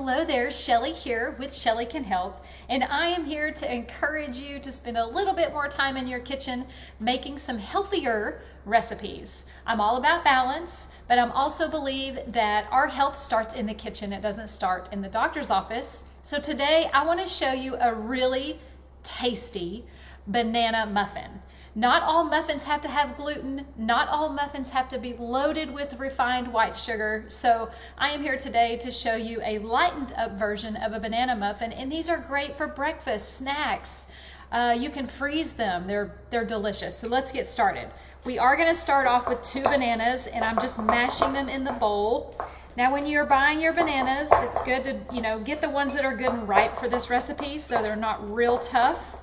Hello there, Shelly here with Shelly Can Help, and I am here to encourage you to spend a little bit more time in your kitchen making some healthier recipes. I'm all about balance, but I also believe that our health starts in the kitchen. It doesn't start in the doctor's office. So today I want to show you a really tasty banana muffin. Not all muffins have to have gluten. Not all muffins have to be loaded with refined white sugar. So I am here today to show you a lightened up version of a banana muffin. And these are great for breakfast, snacks. You can freeze them. They're delicious. So let's get started. We are going to start off with 2 bananas, and I'm just mashing them in the bowl. Now when you're buying your bananas, it's good to, get the ones that are good and ripe for this recipe so they're not real tough.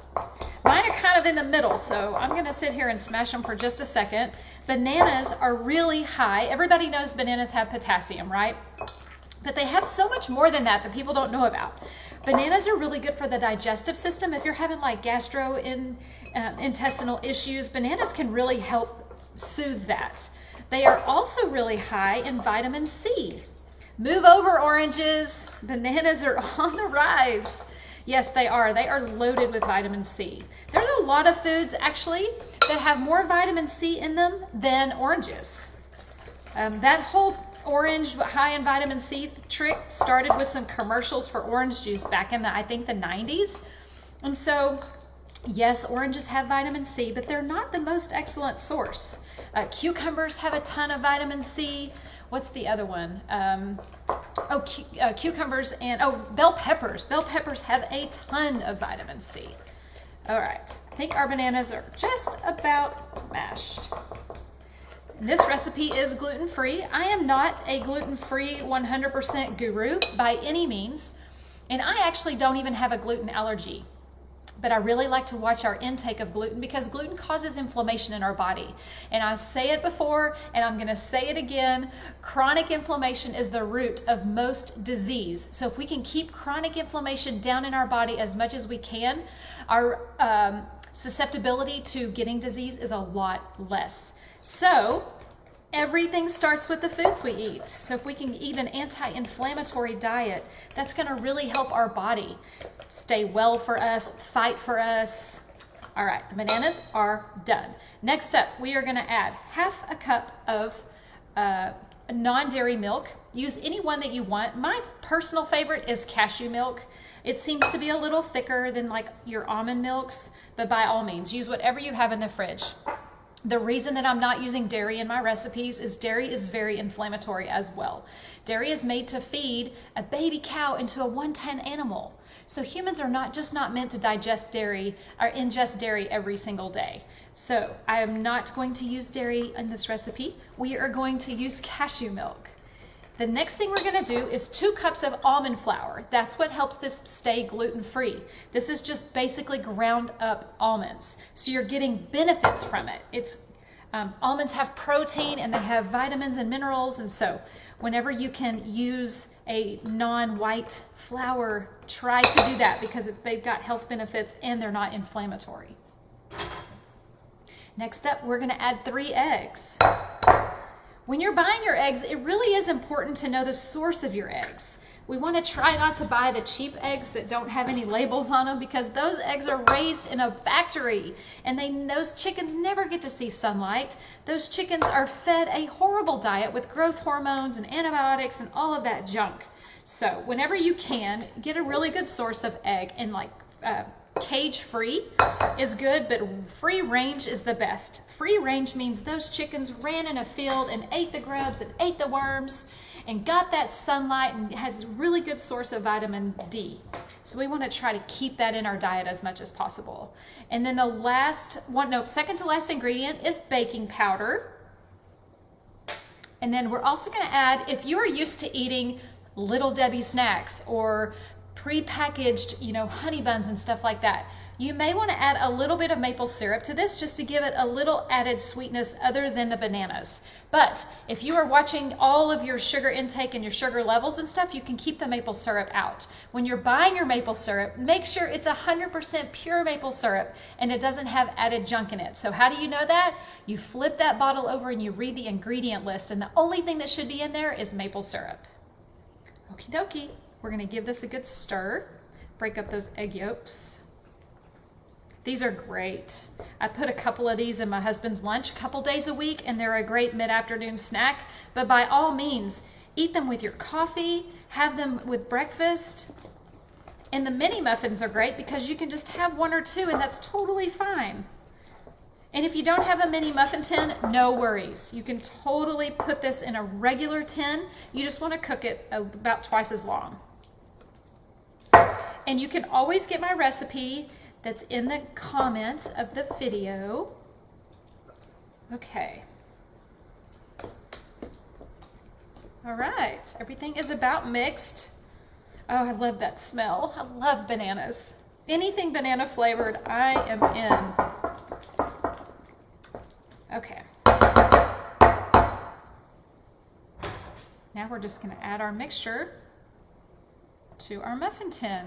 Mine are kind of in the middle, so I'm going to sit here and smash them for just a second. Bananas are really high. Everybody knows bananas have potassium, right? But they have so much more than that people don't know about. Bananas are really good for the digestive system. If you're having like gastrointestinal issues, bananas can really help soothe that. They are also really high in vitamin C. Move over, oranges. Bananas are on the rise. Yes, they are. They are loaded with vitamin C. There's a lot of foods actually that have more vitamin C in them than oranges. That whole orange high in vitamin C trick started with some commercials for orange juice back in I think the 90s. And so, yes, oranges have vitamin C, but they're not the most excellent source. Cucumbers have a ton of vitamin C. What's the other one? Cucumbers and, bell peppers. Bell peppers have a ton of vitamin C. All right, I think our bananas are just about mashed. This recipe is gluten-free. I am not a gluten-free 100% guru by any means, and I actually don't even have a gluten allergy. But I really like to watch our intake of gluten because gluten causes inflammation in our body. And I say it before, and I'm gonna say it again, chronic inflammation is the root of most disease. So if we can keep chronic inflammation down in our body as much as we can, our susceptibility to getting disease is a lot less. So everything starts with the foods we eat. So if we can eat an anti-inflammatory diet, that's gonna really help our body stay well for us, fight for us. All right, the bananas are done. Next up, we are gonna add half a cup of non-dairy milk. Use any one that you want. My personal favorite is cashew milk. It seems to be a little thicker than like your almond milks, but by all means, use whatever you have in the fridge. The reason that I'm not using dairy in my recipes is dairy is very inflammatory as well. Dairy is made to feed a baby cow into a 110 animal. So humans are not meant to digest dairy or ingest dairy every single day. So I am not going to use dairy in this recipe. We are going to use cashew milk. The next thing we're gonna do is 2 cups of almond flour. That's what helps this stay gluten-free. This is just basically ground up almonds. So you're getting benefits from it. Almonds have protein and they have vitamins and minerals. And so whenever you can use a non-white flour, try to do that because they've got health benefits and they're not inflammatory. Next up, we're gonna add 3 eggs. When you're buying your eggs, it really is important to know the source of your eggs. We want to try not to buy the cheap eggs that don't have any labels on them because those eggs are raised in a factory and those chickens never get to see sunlight. Those chickens are fed a horrible diet with growth hormones and antibiotics and all of that junk. So whenever you can, get a really good source of egg, and cage-free is good, but free range is the best. Free range means those chickens ran in a field and ate the grubs and ate the worms and got that sunlight and has a really good source of vitamin D. So we want to try to keep that in our diet as much as possible. And then the second to last ingredient is baking powder. And then we're also going to add, if you are used to eating Little Debbie snacks or pre-packaged, honey buns and stuff like that, you may want to add a little bit of maple syrup to this just to give it a little added sweetness other than the bananas. But if you are watching all of your sugar intake and your sugar levels and stuff, you can keep the maple syrup out. When you're buying your maple syrup, make sure it's 100% pure maple syrup and it doesn't have added junk in it. So how do you know that? You flip that bottle over and you read the ingredient list, and the only thing that should be in there is maple syrup. Okie dokie. We're gonna give this a good stir. Break up those egg yolks. These are great. I put a couple of these in my husband's lunch a couple days a week, and they're a great mid-afternoon snack. But by all means, eat them with your coffee, have them with breakfast. And the mini muffins are great because you can just have one or two, and that's totally fine. And if you don't have a mini muffin tin, no worries. You can totally put this in a regular tin. You just want to cook it about twice as long. And you can always get my recipe that's in the comments of the video. Okay. All right, everything is about mixed. Oh, I love that smell. I love bananas. Anything banana flavored, I am in. Okay. Now we're just going to add our mixture to our muffin tin.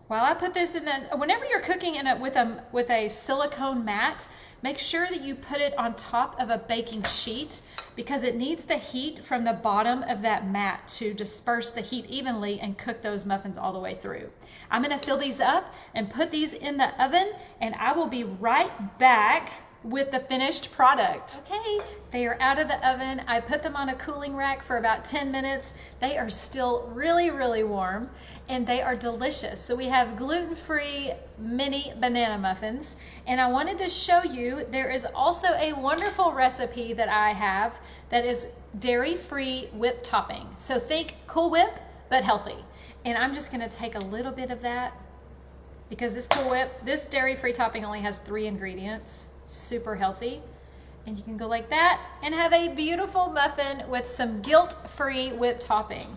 While I put this in the, whenever you're cooking in with a silicone mat, make sure that you put it on top of a baking sheet because it needs the heat from the bottom of that mat to disperse the heat evenly and cook those muffins all the way through. I'm gonna fill these up and put these in the oven, and I will be right back with the finished product. Okay, they are out of the oven. I put them on a cooling rack for about 10 minutes. They are still really, really warm, and they are delicious. So we have gluten-free mini banana muffins, and I wanted to show you there is also a wonderful recipe that I have that is dairy-free whipped topping. So think Cool Whip, but healthy. And I'm just gonna take a little bit of that because this Cool Whip, this dairy-free topping only has 3 ingredients. Super healthy, and you can go like that and have a beautiful muffin with some guilt-free whipped topping.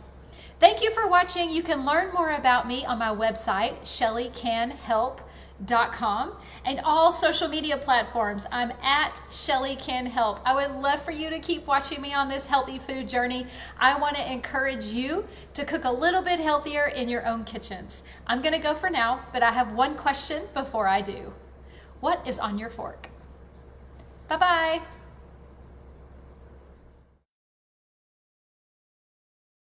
Thank you for watching. You can learn more about me on my website, ShellyCanHelp.com, and all social media platforms. I'm at ShellyCanHelp. I would love for you to keep watching me on this healthy food journey. I want to encourage you to cook a little bit healthier in your own kitchens. I'm going to go for now, but I have one question before I do. What is on your fork? Bye-bye.